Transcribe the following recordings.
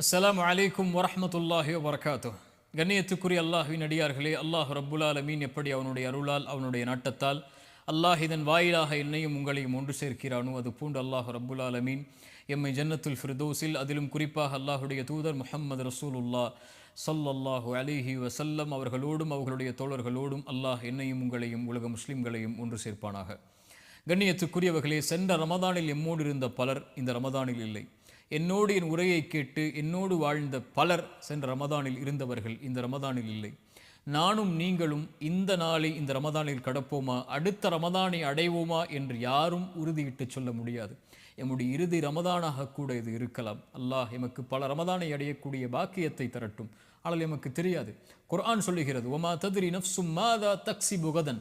அஸ்ஸலாமு அலைக்கும் வரஹ்மத்துல்லாஹி வபரகாத்துஹ். கண்ணியத்துக்குரிய அல்லாஹ்வின் அடியார்களே, அல்லாஹ் ரப்புல் ஆலமீன் எப்படி அவனுடைய அருளால் அவனுடைய நாட்டத்தால் அல்லாஹ் இதன் வாயிலாக என்னையும் உங்களையும் ஒன்று சேர்க்கிறானோ அது பூண்டு அல்லாஹ் ரப்புல் ஆலமீன் எம்மை ஜன்னத்துல் ஃபிர்தௌஸில், அதிலும் குறிப்பாக அல்லாஹுடைய தூதர் முஹம்மது ரசூலுல்லாஹ் ஸல்லல்லாஹு அலைஹி வஸல்லம் அவர்களோடும் அவர்களுடைய தோழர்களோடும் அல்லாஹ் என்னையும் உங்களையும் உலக முஸ்லிம்களையும் ஒன்று சேர்ப்பானாக. கண்ணியத்துக்குரியவர்களே, சென்ற ரமதானில் எம்மோடு இருந்த பலர் இந்த ரமதானில் இல்லை. என்னோடு என் உரையை கேட்டு என்னோடு வாழ்ந்த பலர் சென்ற ரமதானில் இருந்தவர்கள் இந்த ரமதானில் இல்லை. நானும் நீங்களும் இந்த நாளை இந்த ரமதானில் கடப்போமா, அடுத்த ரமதானை அடைவோமா என்று யாரும் உறுதியிட்டு சொல்ல முடியாது. எம்முடைய இறுதி ரமதானாக கூட இது இருக்கலாம். அல்லாஹ் எமக்கு பல ரமதானை அடையக்கூடிய பாக்கியத்தை தரட்டும். ஆனால் எமக்கு தெரியாது. குர்ஆன் சொல்லுகிறது, ஒமா தத்ரி நஃப்சும் மாதா தக்ஸிபு கதன்,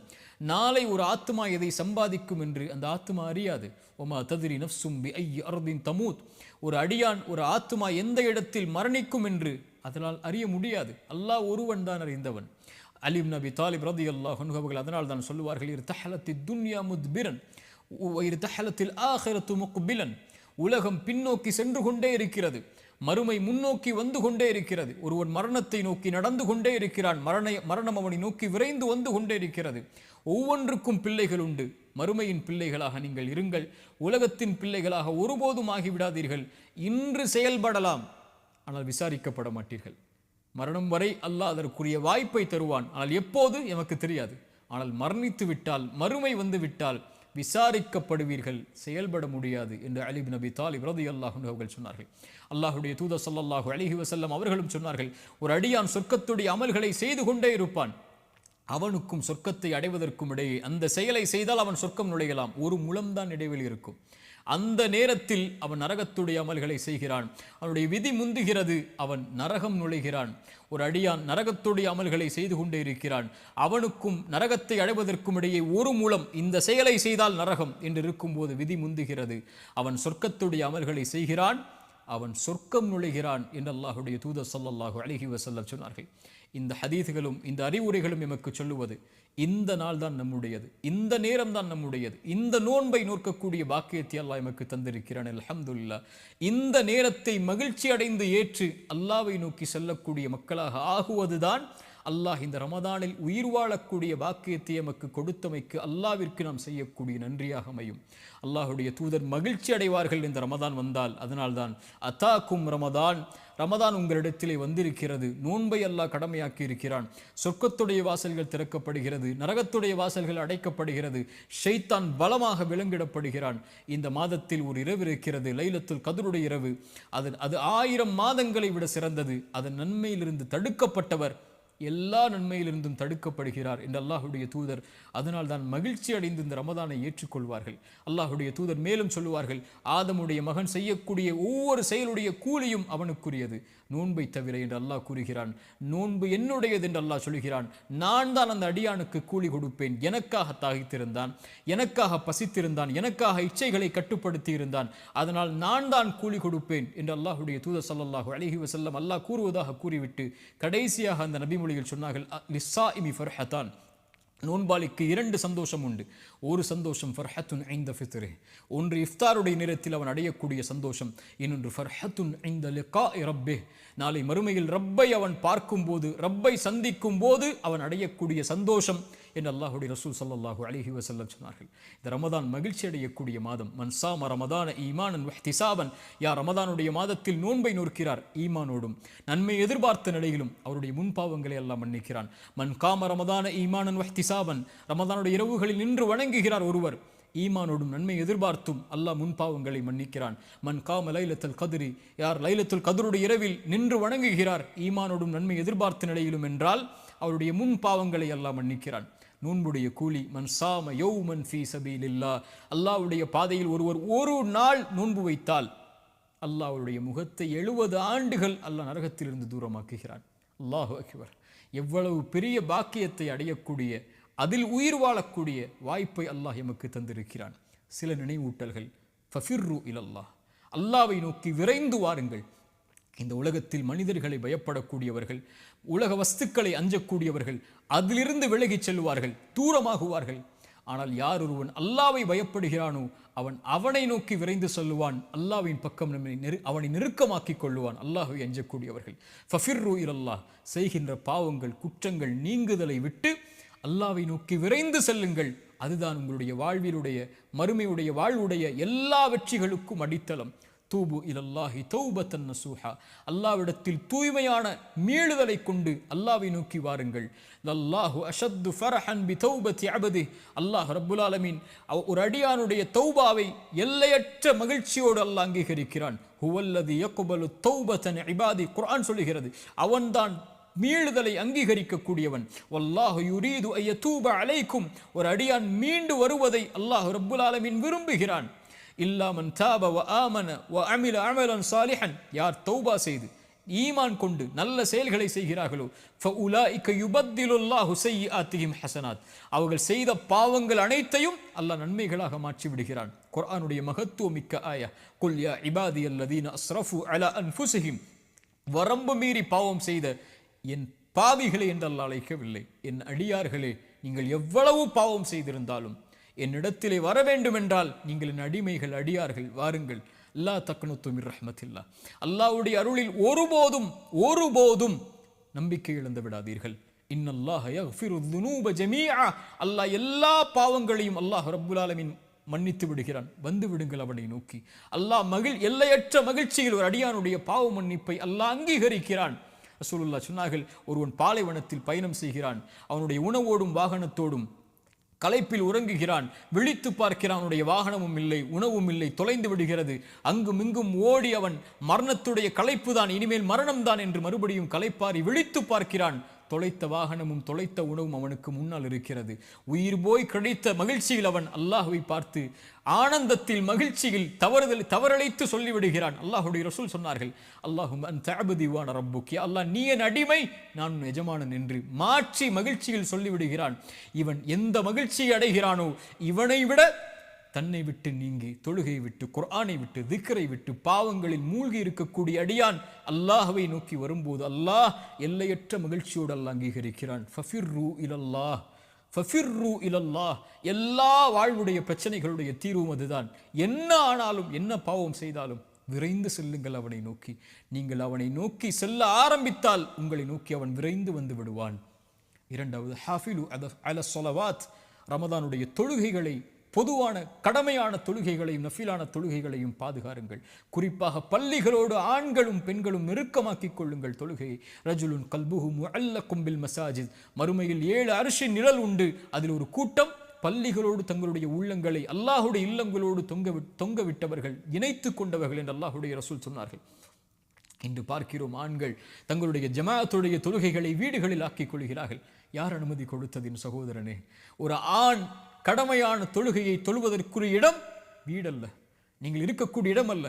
நாளை ஒரு ஆத்மா எதை சம்பாதிக்கும் என்று அந்த ஆத்மா அறியாது. ஒமா தத்ரி நஃப்சும் பிஐயி அர்தின் தமூத், ஒரு அடியான் ஒரு ஆத்மா எந்த இடத்தில் மரணிக்கும் என்று அதனால் அறிய முடியாது. அல்லாஹ் ஒருவன் தான் அறிந்தவன். அலி இப்னு அபி தாலிப் ரலியல்லாஹு அன்ஹு அவர்கள் அதனால் தான் சொல்லுவார்கள், இர்தஹலத்தித் துன்யா முத்பிரன் இர்தஹலத்தில் ஆகிரத்து முக்பிலன், உலகம் பின்னோக்கி சென்று கொண்டே இருக்கிறது, மறுமை முன்னோக்கி வந்து கொண்டே இருக்கிறது. ஒருவன் மரணத்தை நோக்கி நடந்து கொண்டே இருக்கிறான், மரணம் அவனை நோக்கி விரைந்து வந்து கொண்டே இருக்கிறது. ஒவ்வொன்றுக்கும் பிள்ளைகள் உண்டு. மறுமையின் பிள்ளைகளாக நீங்கள் இருங்கள், உலகத்தின் பிள்ளைகளாக ஒருபோதும் ஆகிவிடாதீர்கள். இன்று செயல்படலாம், ஆனால் விசாரிக்கப்பட மாட்டீர்கள். மரணம் வரை அல்லாஹ் அதற்குரிய வாய்ப்பை தருவான், ஆனால் எப்போது எமக்கு தெரியாது. ஆனால் மரணித்து விட்டால், மறுமை வந்து விட்டால் விசாரிக்கப்படுவீர்கள், செயல்பட முடியாது என்று அலி இப்னு அபி தாலிப் ரலியல்லாஹு அன்ஹு அவர்கள் சொன்னார்கள். அல்லாஹ்வுடைய தூதர் ஸல்லல்லாஹு அலைஹி வஸல்லம் அவர்களும் சொன்னார்கள், ஒரு அடியான் சொர்க்கத்துடைய அமல்களை செய்து கொண்டே இருப்பான், அவனுக்கும் சொர்க்கத்தை அடைவதற்கும் இடையே அந்த செயலை செய்தால் அவன் சொர்க்கம் நுழையலாம், ஒரு முழம்தான் இடைவெளி இருக்கும். அந்த நேரத்தில் அவன் நரகத்துடைய அமல்களை செய்கிறான், அவனுடைய விதி முந்துகிறது, அவன் நரகம் நுழைகிறான். ஒரு அடியான் நரகத்துடைய அமல்களை செய்து கொண்டே இருக்கிறான், அவனுக்கும் நரகத்தை அடைவதற்கும் இடையே ஒரு மூலம், இந்த செயலை செய்தால் நரகம் என்று இருக்கும்போது விதி முந்துகிறது, அவன் சொர்க்கத்துடைய அமல்களை செய்கிறான், அவன் சொர்க்கம் நுழைகிறான் என்று அல்லாஹுடைய தூதர் ஸல்லல்லாஹு அலைஹி வஸல்லம் சொன்னார்கள். இந்த ஹதீஸ்களும் இந்த அறிவுரைகளும் எமக்கு சொல்லுவது, இந்த நாள் தான் நம்முடையது, இந்த நேரம் தான் நம்முடையது, இந்த நோன்பை நோக்கக்கூடிய பாக்கியத்தை அல்லாஹ் எமக்கு தந்திருக்கிறான். அல்ஹம்துலில்லாஹ். இந்த நேரத்தை மகிழ்ச்சி அடைந்து ஏற்று அல்லாஹ்வை நோக்கி செல்லக்கூடிய மக்களாக ஆகுவதுதான் அல்லாஹ் இந்த ரமதானில் உயிர் வாழக்கூடிய பாக்கியத்தை எமக்கு கொடுத்தமைக்கு அல்லாஹ்விற்கு நாம் செய்யக்கூடிய நன்றியாக அமையும். அல்லாஹுடைய தூதர் மகிழ்ச்சி அடைவார்கள் இந்த ரமதான் வந்தால். அதனால்தான் அத்தாக்கும் ரமதான், ரமதான் உங்களிடத்திலே வந்திருக்கிறது, நோன்பை அல்லாஹ் கடமையாக்கி இருக்கிறான், சொர்க்கத்துடைய வாசல்கள் திறக்கப்படுகிறது, நரகத்துடைய வாசல்கள் அடைக்கப்படுகிறது, ஷைத்தான் பலமாக விலங்கிடப்படுகிறான். இந்த மாதத்தில் ஒரு இரவு இருக்கிறது, லைலத்துல் கத்ருடைய இரவு, அது 1000 மாதங்களை விட சிறந்தது. அதன் நன்மையிலிருந்து தடுக்கப்பட்டவர் எல்லா நன்மையிலிருந்தும் தடுக்கப்படுகிறார் என்று அல்லாஹுடைய தூதர் அதனால் தான் மகிழ்ச்சி அடைந்து இந்த ரமதானை ஏற்றுக்கொள்வார்கள். அல்லாஹுடைய தூதர் மேலும் சொல்லுவார்கள், ஆதமுடைய மகன் செய்யக்கூடிய ஒவ்வொரு செயலுடைய கூலியும் அவனுக்குரியது, நோன்பை தவிர என்று அல்லாஹ் கூறுகிறான். நோன்பு என்னுடையது என்று அல்லாஹ் சொல்கிறான். நான் தான் அந்த அடியானுக்கு கூலி கொடுப்பேன். எனக்காக தாகித்திருந்தான், எனக்காக பசித்திருந்தான், எனக்காக இச்சைகளை கட்டுப்படுத்தி இருந்தான், அதனால் நான் தான் கூலி கொடுப்பேன் என்று அல்லாஹுடைய தூதர் ஸல்லல்லாஹு அலைஹி வஸல்லம் அல்லாஹ் கூறுவதாக கூறிவிட்டு கடைசியாக அந்த நபிமொழிகள் சொன்னார்கள், லிஸ்ஸாயிமி ஃபர்ஹதான், நோன்பாளிக்கு 2 சந்தோஷம் உண்டு. ஒரு சந்தோஷம் ஃபர்ஹத்துன் ஐந்த ஃபித்ரிஹ், ஒன்று இஃப்தாருடைய நேரத்தில் அவன் அடையக்கூடிய சந்தோஷம், இன்னொன்று ஃபர்ஹத்துன் ஐந்த லிகாஇ ரப்பிஹ், நாளை மறுமையில் ரப்பை அவன் பார்க்கும்போது, ரப்பை சந்திக்கும் போது அவன் அடையக்கூடிய சந்தோஷம் என்று அல்லாஹுடைய ரசூல் ஸல்லல்லாஹு அலைஹி வஸல்லம் சொன்னார்கள். இந்த ரமதான் மகிழ்ச்சி அடையக்கூடிய மாதம். மன் ஸாம ரமதான ஈமானன் வஹ்திசாபன், யார் ரமதானுடைய மாதத்தில் நோன்பை நோக்கிறார் ஈமானோடும் நன்மை எதிர்பார்த்த நிலையிலும் அவருடைய முன்பாவங்களை எல்லாம் மன்னிக்கிறான். மன் காம ரமதான ஈமானன் வஹ்திசாபன், ரமதானுடைய இரவுகளில் நின்று வணங்குகிறார் ஒருவர், ஈமானோடும் நன்மை எதிர்பார்த்தும் அல்லாஹ் முன்பாவங்களை மன்னிக்கிறான். மன் காம லைலத்துல் கத்ரி, யார் லைலத்துல் கத்ருடைய இரவில் நின்று வணங்குகிறார் ஈமானோடும் நன்மை எதிர்பார்த்த நிலையிலும் என்றால் அவருடைய முன் பாவங்களை அல்லாஹ் மன்னிக்கிறான். நோன்புடைய கூலி, மன் சாம யௌமன் ஃபீ சபீலில்லாஹ், அல்லாஹ்வுடைய பாதையில் ஒருவர் ஒரு நாள் நோன்பு வைத்தால் அல்லாஹ் அவருடைய முகத்தை 70 ஆண்டுகள் அல்லாஹ் நரகத்திலிருந்து தூரமாக்குகிறான். அல்லாஹு அக்பர். எவ்வளவு பெரிய பாக்கியத்தை அடையக்கூடிய, அதில் உயிர் வாழக்கூடிய வாய்ப்பை அல்லாஹ் எமக்கு தந்திருக்கிறான். சில நினைவூட்டல்கள், ஃபஃபிர்ரு இலல்லாஹ், அல்லாஹ்வை நோக்கி விரைந்து வாருங்கள். இந்த உலகத்தில் மனிதர்களை பயப்படக்கூடியவர்கள், உலக வஸ்துக்களை அஞ்சக்கூடியவர்கள் அதிலிருந்து விலகிச் செல்வார்கள், தூரமாகுவார்கள். ஆனால் யார் ஒருவன் அல்லாஹ்வை பயப்படுகிறானோ அவனை நோக்கி விரைந்து சொல்லுவான். அல்லாஹ்வின் பக்கம் அவனை நெருக்கமாக்கிக் கொள்ளுவான். அல்லாஹ்வை அஞ்சக்கூடியவர்கள் ஃபஃபிர்ரு இலல்லாஹ், செய்கின்ற பாவங்கள் குற்றங்கள் நீங்குதலை விட்டு அல்லாஹ்வை நோக்கி விரைந்து செல்லுங்கள். அதுதான் உங்களுடைய வாழ்விலுடைய மறுமையுடைய வாழ்வுடைய எல்லா வெற்றிகளுக்கும் அடித்தளம். தூபு இலல்லாஹி தௌபத்தன் நசூஹா, அல்லாஹ்விடத்தில் தூய்மையான மீளுதலை கொண்டு அல்லாஹ்வை நோக்கி வாருங்கள். லல்லாஹு அஷத்து ஃபரஹன் பி தௌபத்தி அபதி, அல்லாஹ் ரப்புல் ஆலமீன் ஒரு அடியானுடைய தௌபாவை எல்லையற்ற மகிழ்ச்சியோடு அல்லாஹ் அங்கீகரிக்கிறான். ஹுவல்லதி யக்பலு தௌபத்தன் இபாதி, குர்ஆன் சொல்லுகிறது அவன்தான் மீளுதலை அங்கீகரிக்கக்கூடியவன். வல்லாஹு யுரீது அய்யதூப அலைக்கும், ஒரு அடியான் மீண்டு வருவதை அல்லாஹ் ரப்புல் ஆலமீன் விரும்புகிறான். இல்லா மன் தாப வ ஆமன வ அமில அமலன் சாலிஹன், யார் தௌபா செய்து ஈமான் கொண்டு நல்ல செயல்களை செய்கிறார்களோ ஃபஉலாயிக யுபத்திலுல்லாஹு ஸய்யிஆத்திஹிம் ஹஸனாத், அவர்கள் செய்த பாவங்கள் அனைத்தையும் அல்லாஹ் நன்மைகளாக மாற்றி விடுகிறான். குர்ஆனுடைய மகத்துவமிக்க ஆயா, குல் யா இபாதியல்லதீன அஸ்ரஃபு அலா அன்ஃபுஸிஹிம், வரம்பு மீறி பாவம் செய்த என் பாவிகளை என்று அல்லாஹ் அழைக்கவில்லை. என் அடியார்களே, நீங்கள் எவ்வளவு பாவம் செய்திருந்தாலும் என்னிடத்திலே வர வேண்டும் என்றால் நீங்கள் என் அடிமைகள், அடியார்கள், வாருங்கள். லா தக்னுது மிர் ரஹ்மத்தில்லா, அல்லாஹ்வுடைய அருளில் ஒருபோதும் நம்பிக்கை இழந்து விடாதீர்கள். இன்னல்லாஹ யக்ஃபிரு ذுனூப ஜமீஆ, அல்லாஹ் எல்லா பாவங்களையும் அல்லாஹ் ரப்புல் ஆலமீன் மன்னித்து விடுகிறான். வந்து விடுங்கள் அவனை நோக்கி. அல்லாஹ் எல்லையற்ற மகிழ்ச்சியில் ஒரு அடியானுடைய பாவ மன்னிப்பை அல்லாஹ் அங்கீகரிக்கிறான். ரசூலுல்லாஹ் சொன்னார்கள், ஒருவன் பாலைவனத்தில் பயணம் செய்கிறான், அவனுடைய உணவோடும் வாகனத்தோடும் களைப்பில் உறங்குகிறான், விழித்து பார்க்கிறான், அவனுடைய வாகனமும் இல்லை, உணவும் இல்லை, தொலைந்து விடுகிறது. அங்கும் இங்கும் ஓடி அவன் மரணத்துடைய களைப்பு தான், இனிமேல் மரணம் தான் என்று மறுபடியும் களைப்பாரி விழித்து பார்க்கிறான். தொலைத்த வாகனமும் தொலைத்த உணவும் அவனுக்கு முன்னால் இருக்கிறது. உயிர் போய் கிடைத்த மகிழ்ச்சியில் அவன் அல்லாஹ்வை பார்த்து ஆனந்தத்தில் மகிழ்ச்சியில் தவறழைத்து சொல்லிவிடுகிறான். அல்லாஹுடைய ரசூல் சொன்னார்கள், அல்லாஹும் அன்த அப்தி வ அன ரப்புக், யா அல்லாஹ் நீ என் அடிமை, நான் உன் எஜமானன் என்று மாற்றி மகிழ்ச்சியில் சொல்லிவிடுகிறான். இவன் எந்த மகிழ்ச்சியை அடைகிறானோ, இவனை விட தன்னை விட்டு நீங்கி தொழுகை விட்டு குர்ஆனை விட்டு திக்ரை விட்டு பாவங்களில் மூழ்கி இருக்கக்கூடிய அடியான் அல்லாஹ்வை நோக்கி வரும்போது அல்லாஹ் எல்லையற்ற மகிழ்ச்சியோடு அல்லாஹ் அங்கீகரிக்கிறான். ஃபஃபிர்ரு இலல்லாஹ், ஃபஃபிர்ரு இலல்லாஹ், எல்லா வாழ்வுடைய பிரச்சனைகளுடைய தீர்வும் அதுதான். என்ன ஆனாலும் என்ன பாவம் செய்தாலும் விரைந்து செல்லுங்கள் அவனை நோக்கி. நீங்கள் அவனை நோக்கி செல்ல ஆரம்பித்தால் உங்களை நோக்கி அவன் விரைந்து வந்து விடுவான். இரண்டாவது, ஹாஃபிலு அல ஸலவாத், ரமதானுடைய தொழுகைகளை, பொதுவான கடமையான தொழுகைகளையும் நஃபிலான தொழுகைகளையும் பாதுகாருங்கள். குறிப்பாக பள்ளிகளோடு ஆண்களும் பெண்களும் நெருக்கமாக்கிக் கொள்ளுங்கள் தொழுகையை. ரஜுலுன் கல்புஹு முஅல்லகும் பில் மசாஜித், மறுமையில் 7 அர்ஷின் நிழல் உண்டு. அதில் ஒரு கூட்டம் பள்ளிகளோடு தங்களுடைய உள்ளங்களை அல்லாஹுடைய இல்லங்களோடு தொங்க விட்டவர்கள், இணைத்து கொண்டவர்கள் என்று அல்லாஹுடைய ரசூல் சொன்னார்கள். இன்று பார்க்கிறோம், ஆண்கள் தங்களுடைய ஜமாஅத்துடைய தொழுகைகளை வீடுகளில் ஆக்கிக் கொள்கிறார்கள். யார் அனுமதி கொடுத்ததின் சகோதரனே? ஒரு ஆண் கடமையான தொழுகையை தொழுவதற்குரிய இடம் வீடல்ல, நீங்கள் இருக்கக்கூடிய இடம் அல்ல,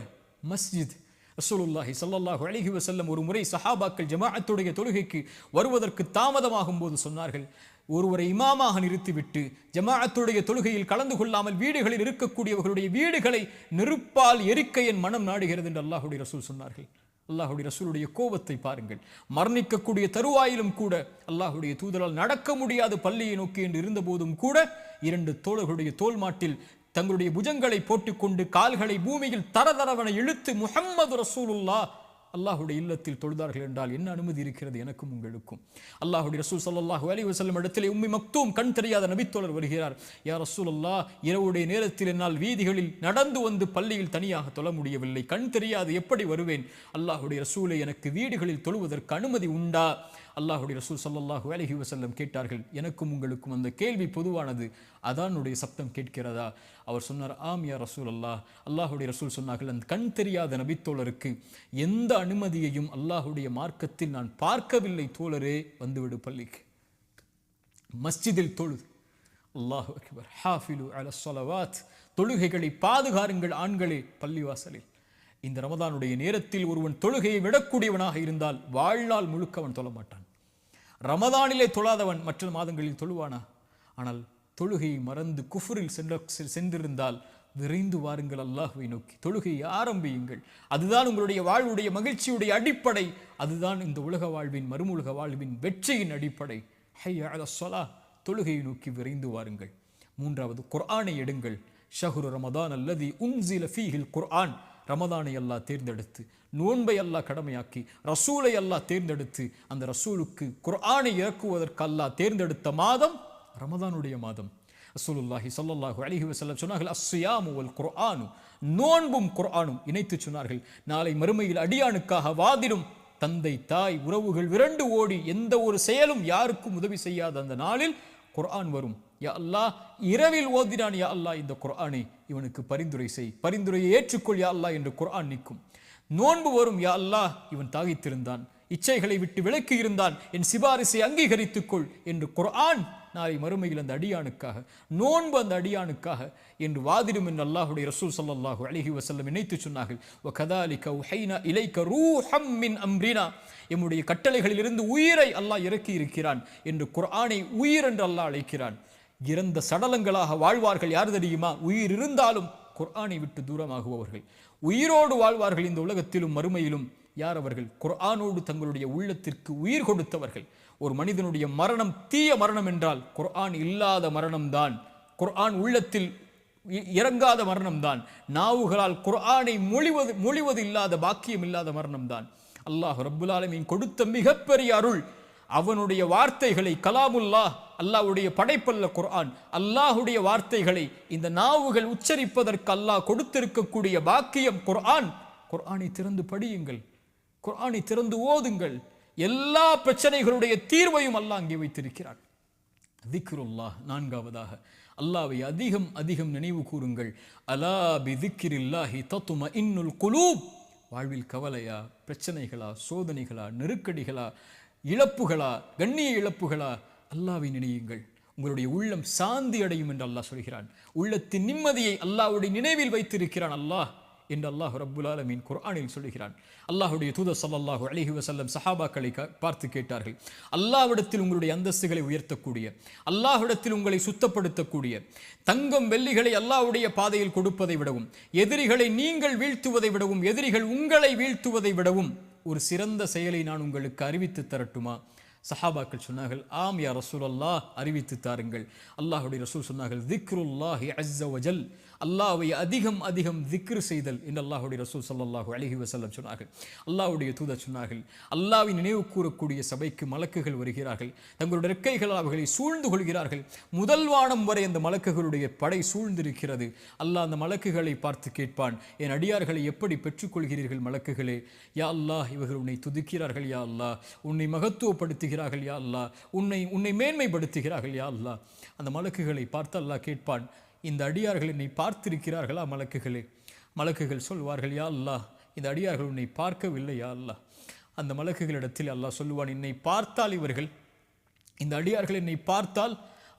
மஸ்ஜித். ரசூலுல்லாஹி ஸல்லல்லாஹு அலைஹி வஸல்லம் ஒரு முறை சஹாபாக்கள் ஜமாஅத்துடைய தொழுகைக்கு வருவதற்கு தாமதமாகும் போது சொன்னார்கள், ஒருவரை இமாமாக நிறுத்திவிட்டு ஜமாஅத்துடைய தொழுகையில் கலந்து கொள்ளாமல் வீடுகளில் இருக்கக்கூடியவர்களுடைய வீடுகளை நெருப்பால் எரிக்க என் மனம் நாடுகிறது என்று அல்லாஹுடைய ரசூல் சொன்னார்கள். அல்லாஹுடைய ரசூலுடைய கோபத்தை பாருங்கள். மரணிக்கக்கூடிய தருவாயிலும் கூட அல்லாஹுடைய தூதரால் நடக்க முடியாத பள்ளியை நோக்கி என்று இருந்த போதும் கூட 2 தோழர்களுடைய தோல் மாட்டில் தங்களுடைய புஜங்களை போட்டுக்கொண்டு கால்களை பூமியில் தரதரவன இழுத்து முஹம்மது ரசூலுல்லாஹ் அல்லாஹுடைய இல்லத்தில் தொழுதார்கள் என்றால் என்ன அனுமதி இருக்கிறது எனக்கும் உங்களுக்கும்? அல்லாஹுடைய ரசூல் ஸல்லல்லாஹு அலைஹி வஸல்லம் இடத்திலே உம்மி மக்தூம், கண் தெரியாத நபித்தோழர் வருகிறார். யா ரசூலல்லாஹ், இரவுடைய நேரத்தில் என்னால் வீதிகளில் நடந்து வந்து பள்ளியில் தனியாக தொழ முடியவில்லை, கண் தெரியாது, எப்படி வருவேன்? அல்லாஹுடைய ரசூலை, எனக்கு வீடுகளில் தொழுவதற்கு அனுமதி உண்டா? அல்லாஹுடைய ரசூல் ஸல்லல்லாஹு அலைஹி வஸல்லம் கேட்டார்கள். எனக்கும் உங்களுக்கும் அந்த கேள்வி பொதுவானது, அதானுடைய சப்தம் கேட்கிறதா? அவர் சொன்னார், ஆம் யா ரசூல் அல்லாஹ். அல்லாஹுடைய ரசூல் சொன்னார்கள், அந்த கண் தெரியாத நபித்தோழருக்கு எந்த அனுமதியையும் அல்லாஹுடைய மார்க்கத்தில் நான் பார்க்கவில்லை தோழரே, வந்துவிடு பள்ளிக்கு, மஸ்ஜிதில் தொழுது. அல்லாஹு அக்பர். ஹாஃபிலு அல ஸலவாத், தொழுகைகளை பாதுகாருங்கள் ஆண்களே பள்ளிவாசலில். இந்த ரமதானுடைய நேரத்தில் ஒருவன் தொழுகையை விடக்கூடியவனாக இருந்தால் வாழ்நாள் முழுக்க அவன் தொழ மாட்டான். ரமதானிலே தொழாதவன் மற்ற மாதங்களில் தொழுவானா? ஆனால் தொழுகையை மறந்து குஃபுரில் சென்றிருந்தால் விரைந்து வாருங்கள் அல்லாஹ்வை நோக்கி, தொழுகையை ஆரம்பியுங்கள். அதுதான் உங்களுடைய வாழ்வுடைய மகிழ்ச்சியுடைய அடிப்படை. அதுதான் இந்த உலக வாழ்வின் மறுமுலக வாழ்வின் வெற்றியின் அடிப்படை. ஹய்ய அலஸ் ஸலாஹ், தொழுகையை நோக்கி விரைந்து வாருங்கள். மூன்றாவது, குர்ஆனை எடுங்கள். ஷஹ்ரு ரமதான் அல்லதி உன்சில ஃபீஹில் குர்ஆன். ரமதானை அல்லாஹ் தேர்ந்தெடுத்து, நோன்பை அல்லாஹ் கடமையாக்கி, ரசூலை அல்லாஹ் தேர்ந்தெடுத்து, அந்த ரசூலுக்கு குர்ஆனை இறக்குவதற்கு அல்லாஹ் தேர்ந்தெடுத்த மாதம் ரமதானுடைய மாதம். ரசூலுல்லாஹி ஸல்லல்லாஹு அலைஹி வஸல்லம் சொன்னார்கள், அஸ்ஸியாமு வல் குர்ஆனு, நோன்பும் குர்ஆனும் இணைத்து சொன்னார்கள். நாளை மறுமையில் அடியானுக்காக வாதிடும் தந்தை தாய் உறவுகள் விரண்டு ஓடி எந்த ஒரு செயலும் யாருக்கும் உதவி செய்யாத அந்த நாளில் குர்ஆன் வரும். யா அல்லாஹ், இரவில் ஓதினான் யா அல்லாஹ் இந்த குர்ஆனை, இவனுக்கு பரிந்துரை செய், பரிந்துரையை ஏற்றுக்கொள் யா அல்லாஹ் என்று குர்ஆன் நிற்கும். நோன்பு வரும், யா அல்லாஹ் இவன் தாகித்திருந்தான், இச்சைகளை விட்டு விலக்கி இருந்தான், என் சிபாரிசை அங்கீகரித்துக்கொள் என்று குர்ஆன் நாளை மறுமையில் அந்த அடியானுக்காக, நோன்பு அந்த அடியானுக்காக என்று வாதிடும் என்று அல்லாஹுடைய ரசூல் ஸல்லல்லாஹு அலைஹி வஸல்லம் இணைத்து சொன்னார்கள். வகதாலிக உஹைனா இலைக ரூஹம் மின் அம்ரினா, எம்முடைய கட்டளைகளிலிருந்து உயிரை அல்லாஹ் இறக்கி இருக்கிறான் என்று குர்ஆனை உயிர் என்று அல்லாஹ் அழைக்கிறான். இறந்த சடலங்களாக வாழ்வார்கள் யார் தெரியுமா? உயிர் இருந்தாலும் குர்ஆனை விட்டு தூரமாகுபவர்கள். உயிரோடு வாழ்வார்கள் இந்த உலகத்திலும் மறுமையிலும். யார் அவர்கள்? குர்ஆனோடு தங்களுடைய உள்ளத்திற்கு உயிர் கொடுத்தவர்கள். ஒரு மனிதனுடைய மரணம் தீய மரணம் என்றால் குர்ஆன் இல்லாத மரணம்தான், குர்ஆன் உள்ளத்தில் இறங்காத மரணம்தான், நாவுகளால் குர்ஆனை மொழிவது இல்லாத பாக்கியம் இல்லாத மரணம்தான். அல்லாஹ் ரப்புல் ஆலமீன் கொடுத்த மிகப்பெரிய அருள். அவனுடைய வார்த்தைகளை, கலாமுல்லாஹ், அல்லாஹ்வுடைய படைப்பல்ல குர்ஆன், அல்லாஹ்வுடைய வார்த்தைகளை இந்த நாவுகள் உச்சரிப்பதற்கு அல்லாஹ் கொடுத்திருக்கக்கூடிய பாக்கியம் குர்ஆன். குர்ஆனை திறந்து படியுங்கள், குர்ஆனை திறந்து ஓதுங்கள். எல்லா பிரச்சனைகளுடைய தீர்வையும் அல்லாஹ் அங்கே வைத்திருக்கிறான். திக்ருல்லாஹ், நான்காவதாக அல்லாஹ்வை அதிகம் அதிகம் நினைவு கூறுங்கள். அலா பி திக்ரில்லாஹி தத்மஇன்னுல் குலூப். வாழ்வில் கவலையா, பிரச்சனைகளா, சோதனைகளா, நெருக்கடிகளா, இழப்புகளா, கண்ணிய இழப்புகளா, அல்லாஹ்வை நினையுங்கள், உங்களுடைய உள்ளம் சாந்தி அடையும் என்று அல்லாஹ் சொல்கிறான். உள்ளத்தின் நிம்மதியை அல்லாஹ்வுடைய நினைவில் வைத்திருக்கிறான் அல்லாஹ் என்று அல்லாஹ் ரப்புல் ஆலமீன் குர்ஆனில் சொல்கிறான். அல்லாஹ்வுடைய தூதர் ஸல்லல்லாஹு அலைஹி வஸல்லம் சஹாபாக்களை பார்த்து கேட்டார்கள், அல்லாஹ்விடத்தில் உங்களுடைய அந்தஸ்துகளை உயர்த்தக்கூடிய, அல்லாஹ்விடத்தில் உங்களை சுத்தப்படுத்தக்கூடிய, தங்கம் வெள்ளிகளை அல்லாஹ்வுடைய பாதையில் கொடுப்பதை விடவும், எதிரிகளை நீங்கள் வீழ்த்துவதை விடவும், எதிரிகள் உங்களை வீழ்த்துவதை விடவும் ஒரு சிறந்த செயலை நான் உங்களுக்கு அறிவித்து தரட்டுமா? சஹாபாக்கள் சொன்னார்கள், ஆம் யா ரசூலல்லாஹ், அறிவித்து தாருங்கள். அல்லாஹ்வுடைய ரசூல் சொன்னார்கள், திக்ருல்லாஹி அஸ்ஸ வஜல், அல்லாஹ்வை அதிகம் அதிகம் திக்ர் செய்தல் என்று அல்லாஹ்வுடைய ரசூல் ஸல்லல்லாஹு அலைஹி வஸல்லம் சொன்னார்கள். அல்லாஹ்வுடைய தூதர் சொன்னார்கள், அல்லாஹ்வை நினைவு கூறக்கூடிய சபைக்கு மலக்குகள் வருகிறார்கள், தங்களுடைய ரெக்கைகளால் அவர்களை சூழ்ந்து கொள்கிறார்கள். முதல் வானம் வரை அந்த மலக்குகளுடைய படை சூழ்ந்திருக்கிறது. அல்லாஹ் அந்த மலக்குகளை பார்த்து கேட்பான், என் அடியார்களை எப்படி பெற்றுக்கொள்கிறீர்கள் மலக்குகளே? யா அல்லாஹ், இவர்கள் உன்னை துதிக்கிறார்கள் யா அல்லாஹ், உன்னை மகத்துவப்படுத்துகிறார்கள் யா அல்லாஹ், உன்னை மேன்மைப்படுத்துகிறார்கள் யா அல்லாஹ். அந்த மலக்குகளை பார்த்து அல்லாஹ் கேட்பான், இந்த அடியார்கள் என்னை பார்த்திருக்கிறார்களா மலக்குகளே? மலக்குகள் சொல்வார்கள், யா அல்லாஹ், இந்த அடியார்கள் உன்னை பார்க்கவில்லை யா அல்லாஹ். அந்த மலக்குகளிடத்தில் அல்லாஹ் சொல்லுவான், என்னை பார்த்தால் இவர்கள், இந்த அடியார்கள் என்னை பார்த்தால்,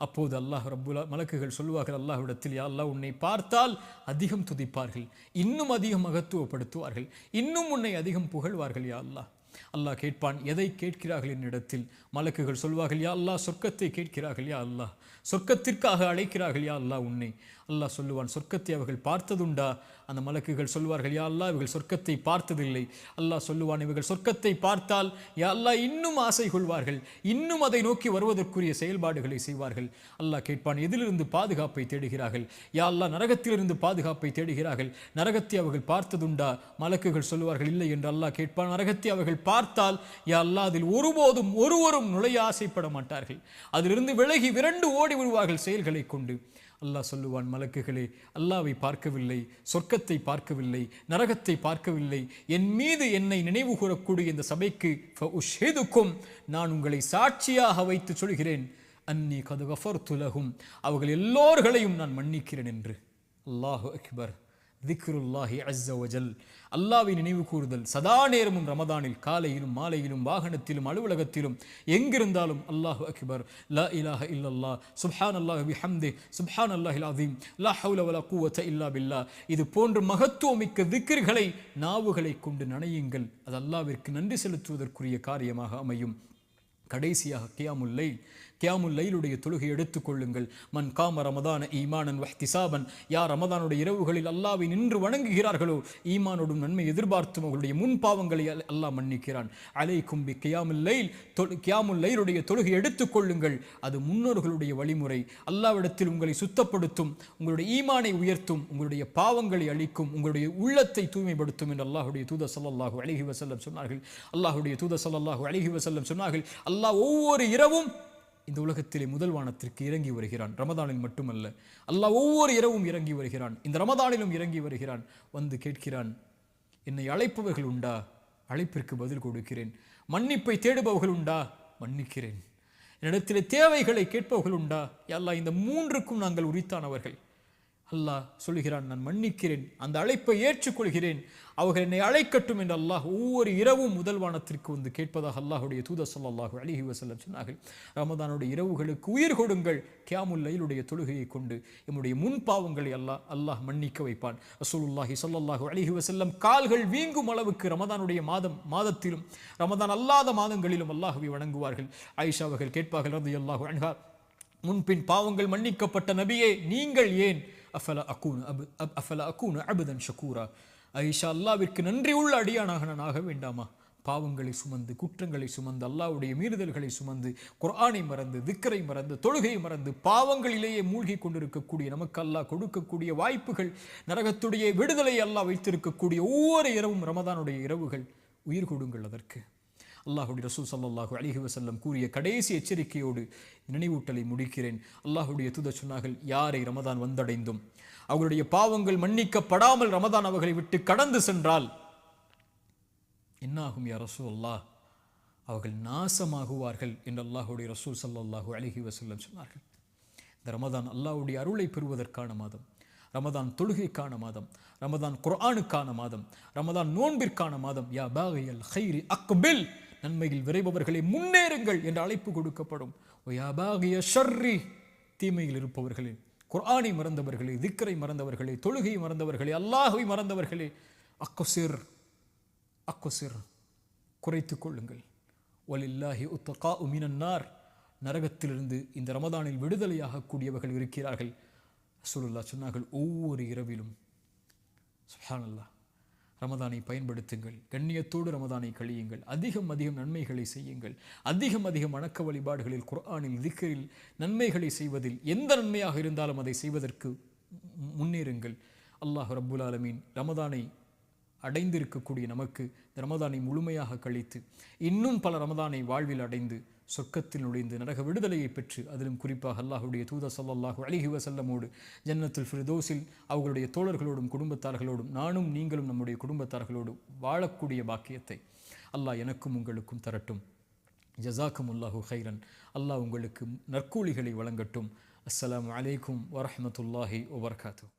அப்போது அல்லாஹ் மலக்குகள் சொல்லுவார்கள் அல்லாஹ்விடத்தில், யா அல்லாஹ், உன்னை பார்த்தால் அதிகம் துதிப்பார்கள், இன்னும் அதிகம் மகத்துவப்படுத்துவார்கள், இன்னும் உன்னை அதிகம் புகழ்வார்கள் யா அல்லாஹ். அல்லாஹ் கேட்பான், எதை கேட்கிறார்கள் என்னிடத்தில்? மலக்குகள் சொல்வார்கள், யா அல்லாஹ், சொர்க்கத்தை கேட்கிறார்கள் யா அல்லாஹ், சொர்க்கத்திற்காக அழைக்கிறார்கள் யா அல்லாஹ் உன்னை. அல்லாஹ் சொல்லுவான், சொர்க்கத்தை அவர்கள் பார்த்ததுண்டா? அந்த மலக்குகள் சொல்வார்கள், யா அல்லாஹ், இவர்கள் சொர்க்கத்தை பார்த்ததில்லை. அல்லாஹ் சொல்லுவான், இவர்கள் சொர்க்கத்தை பார்த்தால் யா அல்லாஹ் இன்னும் ஆசை கொள்வார்கள், இன்னும் அதை நோக்கி வருவதற்குரிய செயல்பாடுகளை செய்வார்கள். அல்லாஹ் கேட்பான், எதிலிருந்து பாதுகாப்பை தேடுகிறார்கள்? யா அல்லாஹ், நரகத்திலிருந்து பாதுகாப்பை தேடுகிறார்கள், நரகத்தை அவர்கள் பார்த்ததுண்டா? மலக்குகள் சொல்லுவார்கள், இல்லை என்று அல்லாஹ் கேட்பான், நரகத்தை அவர்கள் பார்த்தால் யா அல்லாஹ், அதில் ஒருபோதும் ஒருவரும் நுழைய ஆசைப்பட மாட்டார்கள், அதிலிருந்து விலகி விரண்டு ஓடி விடுவார்கள் செயல்களை கொண்டு. அல்லாஹ் சொல்லுவான், மலக்குகளே, அல்லாஹ்வை பார்க்கவில்லை, சொர்க்கத்தை பார்க்கவில்லை, நரகத்தை பார்க்கவில்லை, என் மீது என்னை நினைவு கூறக்கூடிய இந்த சபைக்கு ஃபஉஷ்ஹிதுக்கும், நான் உங்களை சாட்சியாக வைத்து சொல்கிறேன், அன்னி கத் கஃபர்து லஹும், அவர்கள் எல்லோர்களையும் நான் மன்னிக்கிறேன் என்று. அல்லாஹு அக்பர். திக்ருல்லாஹி அஸ்ஸ வஜல், அல்லாஹ்வை நினைவு கூறுதல் சதா நேரமும் ரமதானில், காலையிலும் மாலையிலும், வாகனத்திலும், அலுவலகத்திலும், எங்கிருந்தாலும் அல்லாஹு அக்பர், லா இலாஹ இல்லல்லாஹ், சுப்ஹானல்லாஹி பிஹம்திஹி, சுப்ஹானல்லாஹில் அஸீம், லா ஹவ்ல வலா குவத இல்லா பில்லாஹ். இது போன்ற மகத்துவமிக்க திக்ர்களை நாவுகளை கொண்டு நனையுங்கள். அது அல்லாஹ்விற்கு நன்றி செலுத்துவதற்குரிய காரியமாக அமையும். கடைசியாக கியாமுல் லைலுடைய தொழுகை எடுத்துக்கொள்ளுங்கள். மன் காம ரமதான ஈமானன் வஹ்திசாபன், யார் ரமதானுடைய இரவுகளில் அல்லாஹ்வை நின்று வணங்குகிறார்களோ ஈமானோடும் நன்மை எதிர்பார்த்தும் அவர்களுடைய முன் பாவங்களை அல்லாஹ் மன்னிக்கிறான். அலைக்கும் பி கியாமுல் லைலுடைய தொழுகை எடுத்துக்கொள்ளுங்கள். அது முன்னோர்களுடைய வழிமுறை. அல்லாஹ்விடத்தில் உங்களை சுத்தப்படுத்தும், உங்களுடைய ஈமானை உயர்த்தும், உங்களுடைய பாவங்களை அழிக்கும், உங்களுடைய உள்ளத்தை தூய்மைப்படுத்தும் என்று அல்லாஹ்வுடைய தூதர் ஸல்லல்லாஹு அலைஹி வஸல்லம் சொன்னார்கள். அல்லாஹ்வுடைய தூதர் ஸல்லல்லாஹு அலைஹி வஸல்லம் சொன்னார்கள், அல்லாஹ் ஒவ்வொரு இரவும் இந்த உலகத்திலே முதல் வானத்திற்கு இறங்கி வருகிறான். ரமதானில் மட்டுமல்ல, அல்லாஹ் ஒவ்வொரு இரவும் இறங்கி வருகிறான். இந்த ரமதானிலும் இறங்கி வருகிறான். வந்து கேட்கிறான், என்னை அழைப்பவர்கள் உண்டா? அழைப்பிற்கு பதில் கொடுக்கிறேன். மன்னிப்பை தேடுபவர்கள் உண்டா? மன்னிக்கிறேன். என்னிடத்திலே தேவைகளை கேட்பவர்கள் உண்டா? யா அல்லாஹ், இந்த மூன்றுக்கும் நாங்கள் உரித்தானவர்கள். அல்லாஹ் சொல்லுகிறான், நான் மன்னிக்கிறேன், அந்த அழைப்பை ஏற்றுக்கொள்கிறேன், அவர்கள் என்னை அழைக்கட்டும் என்று அல்லாஹ் ஒவ்வொரு இரவும் முதல் வானத்திற்கு வந்து கேட்பதாக அல்லாஹுடைய தூதர் ஸல்லல்லாஹு அலைஹி வஸல்லம் சொன்னார்கள். ரமதானுடைய இரவுகளுக்கு உயிர் கொடுங்கள். கியாமுல் லைலுடைய தொழுகையை கொண்டு நம்முடைய முன் பாவங்களை அல்லாஹ் மன்னிக்க வைப்பான். ரசூலுல்லாஹி ஸல்லல்லாஹு அலைஹி வஸல்லம் கால்கள் வீங்கும் அளவுக்கு ரமதானுடைய மாதத்திலும் ரமதான் அல்லாத மாதங்களிலும் அல்லாஹ்வை வணங்குவார்கள். ஆயிஷா அவர்கள் கேட்பார்கள் ரலியல்லாஹு அன்ஹா, முன்பின் பாவங்கள் மன்னிக்கப்பட்ட நபியே, நீங்கள் ஏன் அஃபல அகூன அபதன் ஷக்கூரா, ஆயிஷா, அல்லாஹ்விற்கு நன்றி உள்ள அடியானாக நான் ஆக வேண்டாமா? பாவங்களை சுமந்து, குற்றங்களை சுமந்து, அல்லாஹ்வுடைய மீறுதல்களை சுமந்து, குர்ஆனை மறந்து, திக்ரை மறந்து, தொழுகை மறந்து, பாவங்களிலேயே மூழ்கி கொண்டிருக்கக்கூடிய நமக்கு அல்லாஹ் கொடுக்கக்கூடிய வாய்ப்புகள், நரகத்துடைய விடுதலை அல்லாஹ் வைத்திருக்கக்கூடிய ஒவ்வொரு இரவும் ரமதானுடைய இரவுகள். உயிர் கொடுங்கள் அதற்கு. அல்லாஹுடைய ரசூல் ஸல்லல்லாஹு அலைஹி வஸல்லம் கூறிய கடைசி எச்சரிக்கையோடு நினைவூட்டலை முடிக்கிறேன். அல்லாஹுடைய தூதர் சொன்னார்கள், யாரை ரமதான் வந்தடைந்தும் அவர்களுடைய பாவங்கள் மன்னிக்கப்படாமல் ரமதான் அவர்களை விட்டு கடந்து சென்றால் என்னாகும் யா ரசூலல்லாஹ்? அவர்கள் நாசமாகுவார்கள் என்று அல்லாஹுடைய ரசூல் ஸல்லல்லாஹு அலைஹி வஸல்லம் சொன்னார்கள். இந்த ரமதான் அல்லாஹ்வுடைய அருளை பெறுவதற்கான மாதம், ரமதான் தொழுகைக்கான மாதம், ரமதான் குர்ஆனுக்கான மாதம், ரமதான் நோன்பிற்கான மாதம். யா பாகியல் கைரி அக்பில், நன்மையில் விரைபவர்களை முன்னேறுங்கள் என்று அழைப்பு கொடுக்கப்படும். யா பாகிய ஷர்ரி, தீமையில் இருப்பவர்களே, குர்ஆனை மறந்தவர்களே, திக்ரை மறந்தவர்களே, தொழுகை மறந்தவர்களே, அல்லாஹ்வை மறந்தவர்களே, அக்ஸிர், குறைத்துக் கொள்ளுங்கள். வலில்லாஹி உத்தகாஉ மினன் நார், நரகத்திலிருந்து இந்த ரமதானில் விடுதலையாக கூடியவர்கள் இருக்கிறார்கள். ரசூலுல்லாஹ் சொன்னார்கள், ஒவ்வொரு இரவிலும் சுப்ஹானல்லாஹ் ரமதானை பயன்படுத்துங்கள். கண்ணியத்தோடு ரமதானை கழியுங்கள். அதிகம் நன்மைகளை செய்யுங்கள். அதிகம் வணக்க வழிபாடுகளில், குர்ஆனில், திக்ரில் நன்மைகளை செய்வதில், எந்த நன்மையாக இருந்தாலும் அதை செய்வதற்கு முன்னேறுங்கள். அல்லாஹ் ரப்புல் ஆலமீன் ரமதானை அடைந்திருக்கக்கூடிய நமக்கு ரமதானை முழுமையாக கழித்து இன்னும் பல ரமதானை வாழ்வில் அடைந்து சொர்க்கத்தில் நுழைந்து நரக விடுதலையை பெற்று, அதிலும் குறிப்பாக அல்லாஹுடைய தூதர் ஸல்லல்லாஹு அலைஹி வஸல்லமோடு ஜன்னத்துல் ஃபிர்தௌஸில் அவர்களுடைய தோழர்களோடும் குடும்பத்தார்களோடும் நானும் நீங்களும் நம்முடைய குடும்பத்தார்களோடு வாழக்கூடிய பாக்கியத்தை அல்லாஹ் எனக்கும் உங்களுக்கும் தரட்டும். ஜஸாக்குமுல்லாஹு ஹைரன். அல்லாஹ் உங்களுக்கு நற்கூலிகளை வழங்கட்டும். அஸ்ஸலாமு அலைக்கும் வரஹ்மத்துல்லாஹி வபரகாத்துஹு.